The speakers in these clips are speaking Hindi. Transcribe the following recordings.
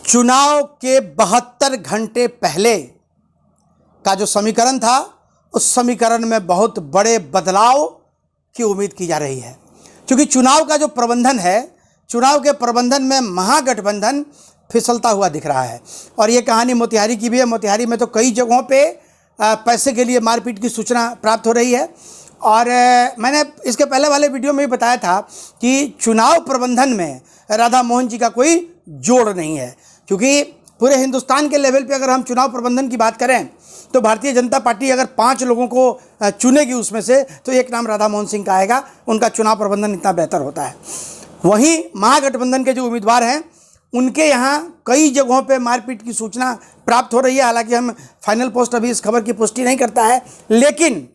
चुनाव के 72 घंटे पहले का जो समीकरण था, उस समीकरण में बहुत बड़े बदलाव की उम्मीद की जा रही है। क्योंकि चुनाव का जो प्रबंधन है, चुनाव के प्रबंधन में महागठबंधन फिसलता हुआ दिख रहा है। और ये कहानी मोतिहारी की भी है। मोतिहारी में तो कई जगहों पे पैसे के लिए मारपीट की सूचना प्राप्त हो रही है। और मैंने इसके पहले वाले वीडियो में भी बताया था कि चुनाव प्रबंधन में राधा मोहन जी का कोई जोड़ नहीं है। क्योंकि पूरे हिंदुस्तान के लेवल पे अगर हम चुनाव प्रबंधन की बात करें तो भारतीय जनता पार्टी अगर 5 लोगों को चुनेगी उसमें से, तो एक नाम राधा मोहन सिंह का आएगा। उनका चुनाव प्रबंधन इतना बेहतर होता है। वहीं महागठबंधन के जो उम्मीदवार हैं, उनके यहाँ कई जगहों पे मारपीट की सूचना प्राप्त हो रही है। हालांकि हम फाइनल पोस्ट अभी इस खबर की पुष्टि नहीं करता है, लेकिन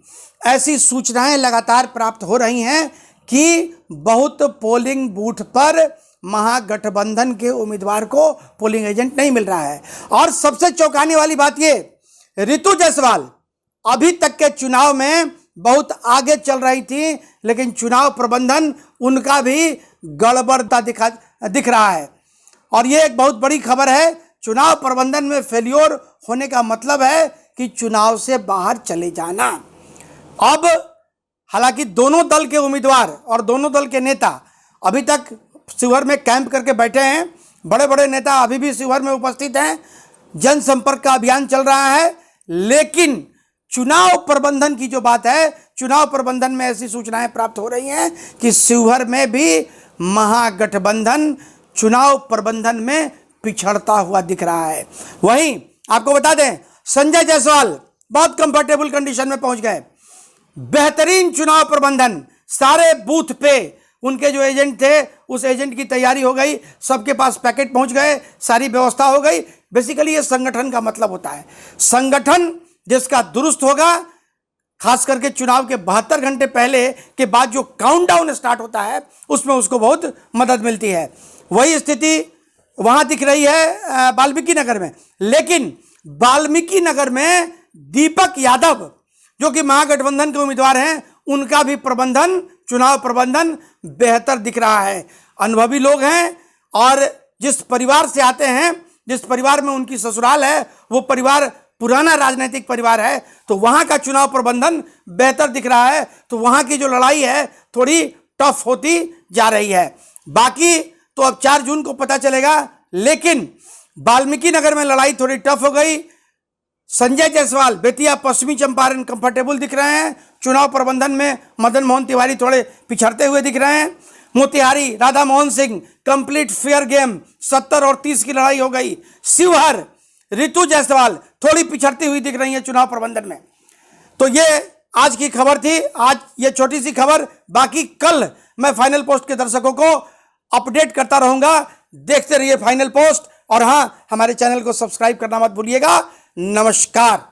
ऐसी सूचनाएं लगातार प्राप्त हो रही हैं कि बहुत पोलिंग बूथ पर महागठबंधन के उम्मीदवार को पोलिंग एजेंट नहीं मिल रहा है। और सबसे चौंकाने वाली बात ये, रितु जायसवाल अभी तक के चुनाव में बहुत आगे चल रही थी, लेकिन चुनाव प्रबंधन उनका भी गड़बड़ता दिख रहा है। और ये एक बहुत बड़ी खबर है। चुनाव प्रबंधन में फेल्योर होने का मतलब है कि चुनाव से बाहर चले जाना। अब हालांकि दोनों दल के उम्मीदवार और दोनों दल के नेता अभी तक शिवहर में कैंप करके बैठे हैं। बड़े बड़े नेता अभी भी शिवहर में उपस्थित हैं। जनसंपर्क का अभियान चल रहा है। लेकिन चुनाव प्रबंधन की जो बात है, चुनाव प्रबंधन में ऐसी सूचनाएं प्राप्त हो रही हैं कि शिवहर में भी महागठबंधन चुनाव प्रबंधन में पिछड़ता हुआ दिख रहा है। वहीं आपको बता दें, संजय जायसवाल बहुत कंफर्टेबल कंडीशन में पहुंच गए। बेहतरीन चुनाव प्रबंधन, सारे बूथ पे उनके जो एजेंट थे, उस एजेंट की तैयारी हो गई, सबके पास पैकेट पहुंच गए, सारी व्यवस्था हो गई। बेसिकली ये संगठन का मतलब होता है। संगठन जिसका दुरुस्त होगा, खास करके चुनाव के 72 घंटे पहले के बाद जो काउंटडाउन स्टार्ट होता है, उसमें उसको बहुत मदद मिलती है। वही स्थिति वहां दिख रही है वाल्मीकि नगर में। लेकिन वाल्मीकि नगर में दीपक यादव जो कि महागठबंधन के उम्मीदवार हैं, उनका भी प्रबंधन, चुनाव प्रबंधन बेहतर दिख रहा है। अनुभवी लोग हैं और जिस परिवार से आते हैं, जिस परिवार में उनकी ससुराल है, वो परिवार पुराना राजनीतिक परिवार है, तो वहां का चुनाव प्रबंधन बेहतर दिख रहा है। तो वहां की जो लड़ाई है थोड़ी टफ होती जा रही है। बाकी तो अब 4 जून को पता चलेगा। लेकिन वाल्मीकि नगर में लड़ाई थोड़ी टफ हो गई। संजय जायसवाल बेतिया पश्चिमी चंपारण कंफर्टेबल दिख रहे हैं। चुनाव प्रबंधन में मदन मोहन तिवारी थोड़े पिछड़ते हुए दिख रहे हैं। Motihari Radha Mohan Singh complete fair game, 70 और 30 की लड़ाई हो गई। शिवहर रितु जायसवाल थोड़ी पिछड़ती हुई दिख रही है चुनाव प्रबंधन में। तो ये आज की खबर थी। आज ये छोटी सी खबर। बाकी कल मैं फाइनल पोस्ट के दर्शकों को अपडेट करता रहूंगा। देखते रहिए फाइनल पोस्ट। और हाँ, हमारे चैनल को सब्सक्राइब करना मत भूलिएगा। नमस्कार।